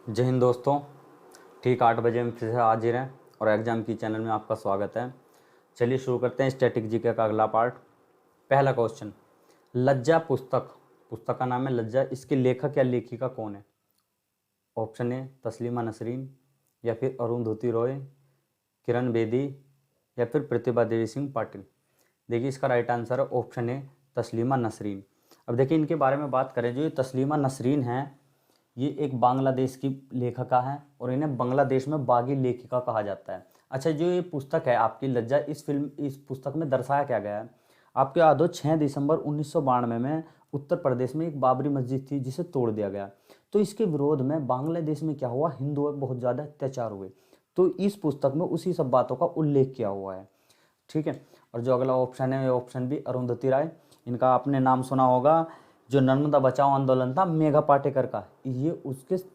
जय हिंद दोस्तों। ठीक 8 बजे में फिर से हाजिर हैं और एग्जाम की चैनल में आपका स्वागत है। चलिए शुरू करते हैं स्टैटिक जीके का अगला पार्ट। पहला क्वेश्चन, लज्जा पुस्तक का नाम है लज्जा, इसके लेखक या लेखिका कौन है? ऑप्शन ए तस्लीमा नसरीन, या फिर अरुंधति रॉय, किरण बेदी, या फिर प्रतिभा देवी सिंह पाटिल। देखिए इसका राइट आंसर है ऑप्शन ए तस्लीमा नसरीन। अब देखिए इनके बारे में बात करें, जो ये तस्लीमा नसरीन हैं ये एक बांग्लादेश की लेखिका है और इन्हें बांग्लादेश में बागी लेखिका कहा जाता है। अच्छा, जो ये पुस्तक है आपकी लज्जा, इस पुस्तक में दर्शाया क्या गया है? आपको याद हो 6 दिसंबर 1992 में उत्तर प्रदेश में एक बाबरी मस्जिद थी जिसे तोड़ दिया गया। तो इसके विरोध में बांग्लादेश में क्या हुआ, हिंदुओं पर बहुत ज़्यादा अत्याचार हुए। तो इस पुस्तक में उसी सब बातों का उल्लेख किया हुआ है। ठीक है। और जो अगला ऑप्शन है, ऑप्शन बी अरुंधति राय। इनका आपने नाम सुना होगा, जो नर्मदा बचाओ आंदोलन था मेघा पाटेकर का, ये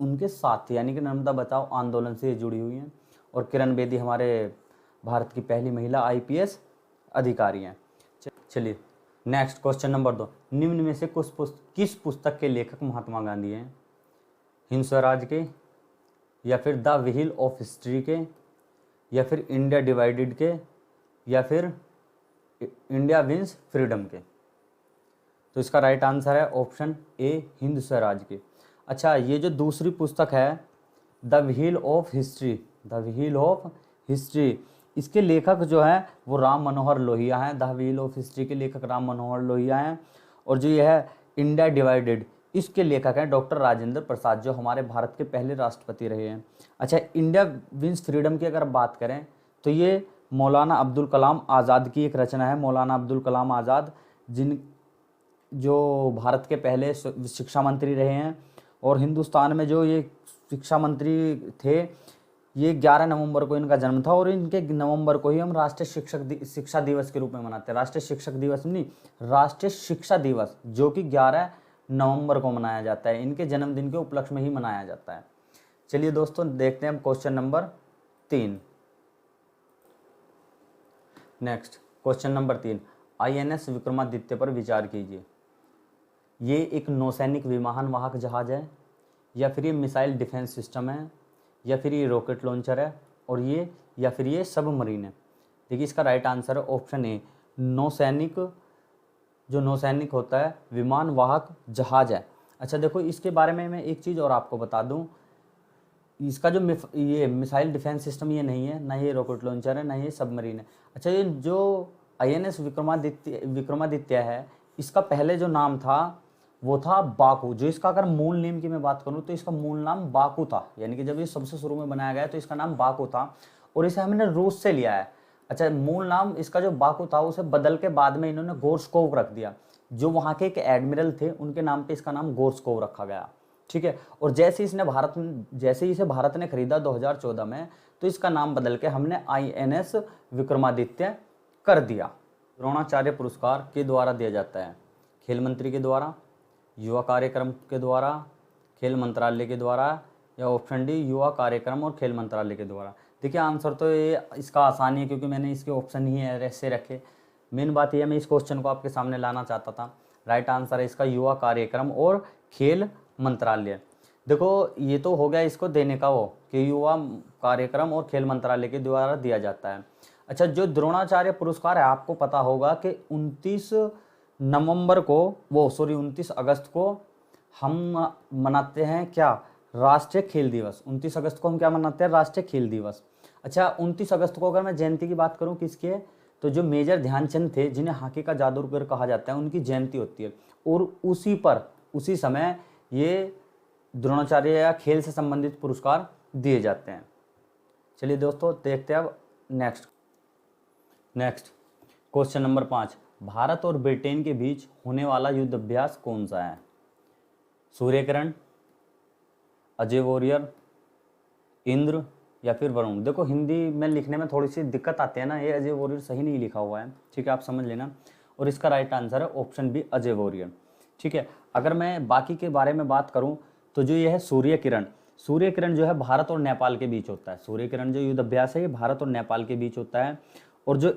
उनके साथ थे, यानी कि नर्मदा बचाओ आंदोलन से जुड़ी हुई हैं। और किरण बेदी हमारे भारत की पहली महिला आईपीएस अधिकारी हैं। चलिए नेक्स्ट क्वेश्चन नंबर 2, निम्न में से किस पुस्तक के लेखक महात्मा गांधी हैं? हिंद स्वराज के, या फिर द व्हील ऑफ हिस्ट्री के, या फिर इंडिया डिवाइडेड के, या फिर इंडिया विंस फ्रीडम के? तो इसका राइट आंसर है ऑप्शन ए हिंद स्वराज की। अच्छा, ये जो दूसरी पुस्तक है द व्हील ऑफ हिस्ट्री, इसके लेखक जो हैं वो राम मनोहर लोहिया हैं। द व्हील ऑफ हिस्ट्री के लेखक राम मनोहर लोहिया हैं। और जो ये है इंडिया डिवाइडेड, इसके लेखक हैं डॉक्टर राजेंद्र प्रसाद, जो हमारे भारत के पहले राष्ट्रपति रहे हैं। अच्छा, इंडिया विंस फ्रीडम की अगर बात करें तो ये मौलाना अब्दुल कलाम आज़ाद की एक रचना है। मौलाना अब्दुल कलाम आज़ाद जो भारत के पहले शिक्षा मंत्री रहे हैं और हिंदुस्तान में जो ये शिक्षा मंत्री थे, ये 11 नवंबर को इनका जन्म था और इनके नवंबर को ही हम राष्ट्रीय शिक्षा दिवस के रूप में मनाते हैं। राष्ट्रीय शिक्षक दिवस नहीं, राष्ट्रीय शिक्षा दिवस, जो कि 11 नवंबर को मनाया जाता है। इनके जन्मदिन के उपलक्ष्य में ही मनाया जाता है। चलिए दोस्तों देखते हैं question number 3। Next question number 3, INS Vikramaditya पर विचार कीजिए। ये एक नौसैनिक विमान वाहक जहाज है, या फिर ये मिसाइल डिफेंस सिस्टम है, या फिर ये रॉकेट लॉन्चर है, और या फिर ये सबमरीन है? देखिए इसका राइट आंसर है ऑप्शन ए नौसैनिक। जो नौसैनिक होता है विमान वाहक जहाज है। अच्छा देखो, इसके बारे में मैं एक चीज़ और आपको बता दूं, इसका जो ये मिसाइल डिफेंस सिस्टम ये नहीं है, ना ये रॉकेट लॉन्चर है, ना ये सबमरीन है। अच्छा, ये जो आईएनएस विक्रमादित्य है, इसका पहले जो नाम था वो था बाकू। जो इसका अगर मूल नेम की मैं बात करूं तो इसका मूल नाम बाकू था, यानी कि जब ये सबसे शुरू में बनाया गया तो इसका नाम बाकू था और इसे हमने रूस से लिया है। अच्छा, मूल नाम इसका जो बाकू था उसे बदल के बाद में इन्होंने गोर्स्कोव रख दिया। जो वहाँ के एक एडमिरल थे उनके नाम पे इसका नाम गोर्स्कोव रखा गया। ठीक है। और जैसे ही इसे भारत ने खरीदा 2014 में, तो इसका नाम बदल के हमने आईएनएस विक्रमादित्य कर दिया। द्रोणाचार्य पुरस्कार के द्वारा दिया जाता है? खेल मंत्री के द्वारा, युवा कार्यक्रम के द्वारा, खेल मंत्रालय के द्वारा, या ऑप्शन डी युवा कार्यक्रम और खेल मंत्रालय के द्वारा? देखिए आंसर तो ये इसका आसानी है, क्योंकि मैंने इसके ऑप्शन ही ऐसे रखे। मेन बात यह मैं इस क्वेश्चन को आपके सामने लाना चाहता था। राइट आंसर है इसका युवा कार्यक्रम और खेल मंत्रालय। देखो ये तो हो गया इसको देने का वो कि युवा कार्यक्रम और खेल मंत्रालय के द्वारा दिया जाता है। अच्छा, जो द्रोणाचार्य पुरस्कार है आपको पता होगा कि 29 अगस्त को हम मनाते हैं क्या, राष्ट्रीय खेल दिवस। 29 अगस्त को हम क्या मनाते हैं, राष्ट्रीय खेल दिवस। अच्छा, 29 अगस्त को अगर मैं जयंती की बात करूं किसकी है, तो जो मेजर ध्यानचंद थे, जिन्हें हॉकी का जादूगर कहा जाता है, उनकी जयंती होती है। और उसी समय ये द्रोणाचार्य या खेल से संबंधित पुरस्कार दिए जाते हैं। चलिए दोस्तों देखते हैं अब नेक्स्ट क्वेश्चन नंबर 5, भारत और ब्रिटेन के बीच होने वाला युद्ध अभ्यास कौन सा है? सूर्यकिरण, अजय वॉरियर, इंद्र, या फिर वरुण? देखो हिंदी में लिखने में थोड़ी सी दिक्कत आती है ना, ये अजय वॉरियर सही नहीं लिखा हुआ है। ठीक है, आप समझ लेना। और इसका राइट आंसर है ऑप्शन बी अजय वॉरियर। ठीक है। अगर मैं बाकी के बारे में बात करूं तो जो ये है सूर्यकिरण जो है भारत और नेपाल के बीच होता है। सूर्यकिरण जो युद्ध अभ्यास है ये भारत और नेपाल के बीच होता है। और जो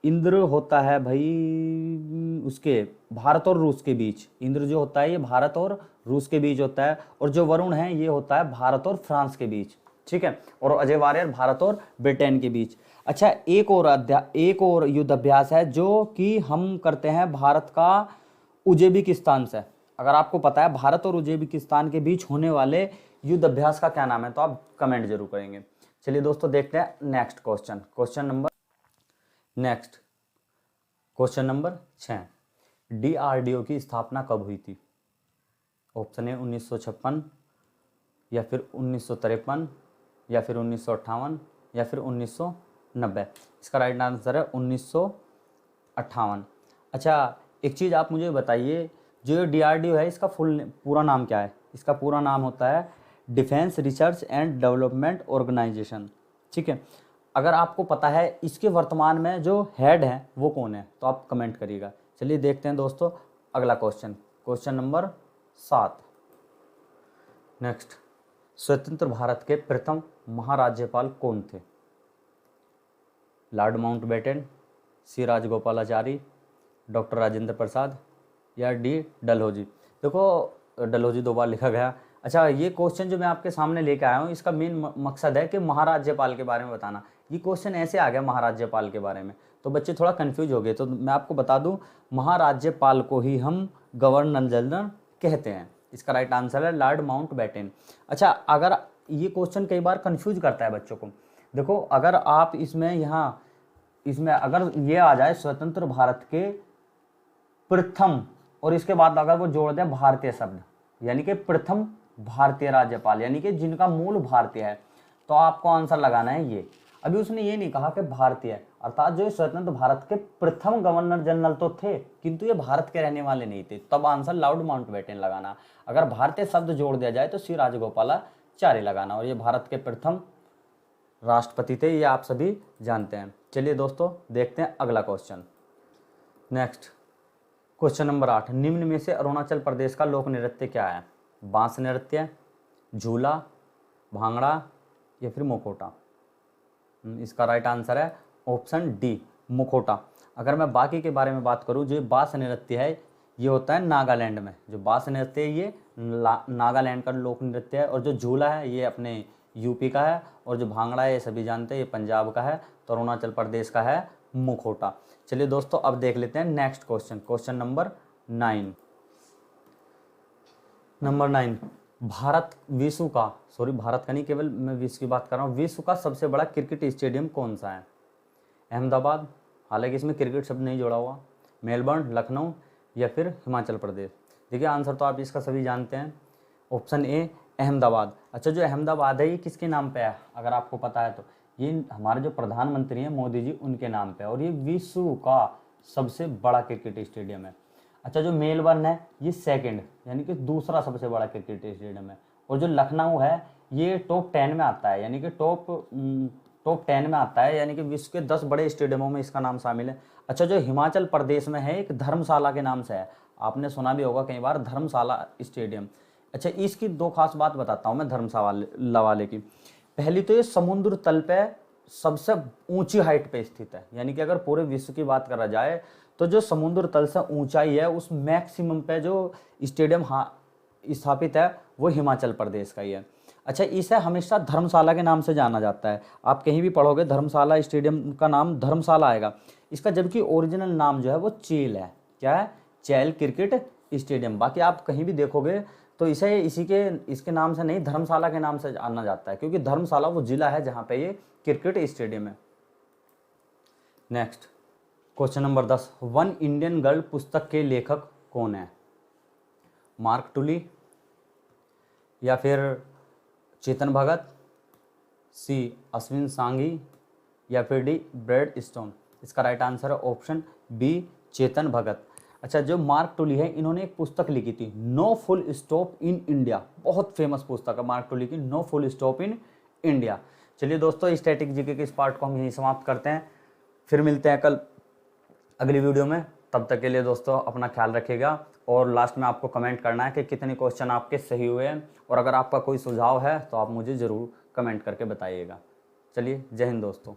इंद्र होता है भाई उसके भारत और रूस के बीच। इंद्र जो होता है ये भारत और रूस के बीच होता है, और जो वरुण है ये होता है भारत और फ्रांस के बीच, ठीक है, और अजय वारियर भारत और ब्रिटेन के बीच। अच्छा, एक और युद्ध अभ्यास है जो कि हम करते हैं भारत का उज्बेकिस्तान से। अगर आपको पता है भारत और उज्बेकिस्तान के बीच होने वाले युद्ध अभ्यास का क्या नाम है तो आप कमेंट जरूर करेंगे। चलिए दोस्तों देखते हैं नेक्स्ट क्वेश्चन नंबर 6। डीआरडीओ की स्थापना कब हुई थी? ऑप्शन है 1956, या फिर 1953, या फिर 1958, या फिर 1990। इसका राइट आंसर है 1958। अच्छा, एक चीज़ आप मुझे बताइए, जो डीआरडीओ है इसका पूरा नाम क्या है? इसका पूरा नाम होता है defence research and development organisation, ठीक है। अगर आपको पता है इसके वर्तमान में जो हेड हैं वो कौन है तो आप कमेंट करिएगा। चलिए देखते हैं दोस्तों अगला क्वेश्चन नंबर 7। नेक्स्ट, स्वतंत्र भारत के प्रथम महाराज्यपाल कौन थे? लॉर्ड माउंटबेटन, सी राजगोपालाचारी, डॉक्टर राजेंद्र प्रसाद, या डी डलहौजी। देखो डलहौजी 2 बार लिखा गया। अच्छा, ये क्वेश्चन जो मैं आपके सामने लेके आया हूँ इसका मेन मकसद है कि महाराज्यपाल के बारे में बताना। ये क्वेश्चन ऐसे आ गया महाराज्यपाल के बारे में तो बच्चे थोड़ा कंफ्यूज हो गए। तो मैं आपको बता दूं, महाराज्यपाल को ही हम गवर्नर जनरल कहते हैं। इसका राइट आंसर है लॉर्ड माउंटबेटन। अच्छा, अगर ये क्वेश्चन कई बार कंफ्यूज करता है बच्चों को। देखो, अगर आप इसमें अगर ये आ जाए स्वतंत्र भारत के प्रथम, और इसके बाद अगर वो जोड़ दे भारतीय शब्द, यानी कि प्रथम भारतीय राज्यपाल, यानी कि जिनका मूल भारतीय है, तो आपको आंसर लगाना है ये। अभी उसने ये नहीं कहा कि भारतीय, अर्थात जो स्वतंत्र भारत के प्रथम गवर्नर जनरल तो थे किंतु ये भारत के रहने वाले नहीं थे, तब आंसर लॉर्ड माउंटबेटन लगाना। अगर भारतीय शब्द जोड़ दिया जाए तो सी राजगोपालाचारी लगाना, और ये भारत के प्रथम राष्ट्रपति थे, ये आप सभी जानते हैं। चलिए दोस्तों देखते हैं अगला क्वेश्चन। Next, question number 8। निम्न में से अरुणाचल प्रदेश का लोक नृत्य क्या है? बांस नृत्य, झूला, भांगड़ा, या फिर मुखौटा। इसका राइट आंसर है ऑप्शन डी, मुखौटा। अगर मैं बाकी के बारे में बात करूं, जो बांस नृत्य है ये होता है नागालैंड में। जो बांस नृत्य है ये नागालैंड का लोक नृत्य है, और जो झूला है ये अपने यूपी का है, और जो भांगड़ा है ये सभी जानते हैं ये पंजाब का है, तो अरुणाचल प्रदेश का है मुखौटा। चलिए दोस्तों अब देख लेते हैं नेक्स्ट क्वेश्चन नंबर 9। भारत का नहीं, केवल मैं विश्व की बात कर रहा हूँ। विश्व का सबसे बड़ा क्रिकेट स्टेडियम कौन सा है? अहमदाबाद, हालांकि इसमें क्रिकेट शब्द नहीं जोड़ा हुआ, मेलबर्न, लखनऊ, या फिर हिमाचल प्रदेश। देखिए आंसर तो आप इसका सभी जानते हैं, ऑप्शन ए अहमदाबाद। अच्छा, जो अहमदाबाद है ये किसके नाम पे है अगर आपको पता है तो? ये हमारे जो प्रधानमंत्री हैं मोदी जी उनके नाम पे है, और ये विश्व का सबसे बड़ा क्रिकेट स्टेडियम है। अच्छा, जो मेलबर्न है ये सेकंड, यानी कि दूसरा सबसे बड़ा क्रिकेट स्टेडियम है, और जो लखनऊ है ये टॉप 10 में आता है, यानी कि टॉप 10 में आता है, यानी कि विश्व के 10 बड़े स्टेडियमों में इसका नाम शामिल है। अच्छा, जो हिमाचल प्रदेश में है एक धर्मशाला के नाम से है, आपने सुना भी होगा कई बार धर्मशाला स्टेडियम। अच्छा, इसकी 2 खास बात बताता हूँ मैं धर्मशाला वाले की। पहली तो ये समुद्र तल पे सबसे ऊंची हाइट पे स्थित है, यानी कि अगर पूरे विश्व की बात करा जाए तो जो समुद्र तल से ऊंचाई है उस मैक्सिमम पे जो स्टेडियम स्थापित है वो हिमाचल प्रदेश का ही है। अच्छा, इसे हमेशा धर्मशाला के नाम से जाना जाता है, आप कहीं भी पढ़ोगे धर्मशाला स्टेडियम का नाम धर्मशाला आएगा इसका, जबकि ओरिजिनल नाम जो है वो चेल है। क्या है? चेल क्रिकेट स्टेडियम। बाकी आप कहीं भी देखोगे तो इसे इसके नाम से नहीं धर्मशाला के नाम से जाना जाता है, क्योंकि धर्मशाला वो जिला है जहाँ पे ये क्रिकेट स्टेडियम है। Next, question number 10। One Indian girl पुस्तक के लेखक कौन है? मार्क टुली, या फिर चेतन भगत, सी अश्विन सांघी, या फिर डी ब्रैड स्टोन। इसका राइट आंसर है ऑप्शन बी, चेतन भगत। अच्छा, जो मार्क टुली है इन्होंने एक पुस्तक लिखी थी no full stop in India, बहुत फेमस पुस्तक है मार्क टुली की, no full stop in India. चलिए दोस्तों, स्टैटिक जीके के इस पार्ट को हम यहीं समाप्त करते हैं, फिर मिलते हैं कल अगली वीडियो में। तब तक के लिए दोस्तों अपना ख्याल रखिएगा, और लास्ट में आपको कमेंट करना है कि कितने क्वेश्चन आपके सही हुए हैं, और अगर आपका कोई सुझाव है तो आप मुझे ज़रूर कमेंट करके बताइएगा। चलिए, जय हिंद दोस्तों।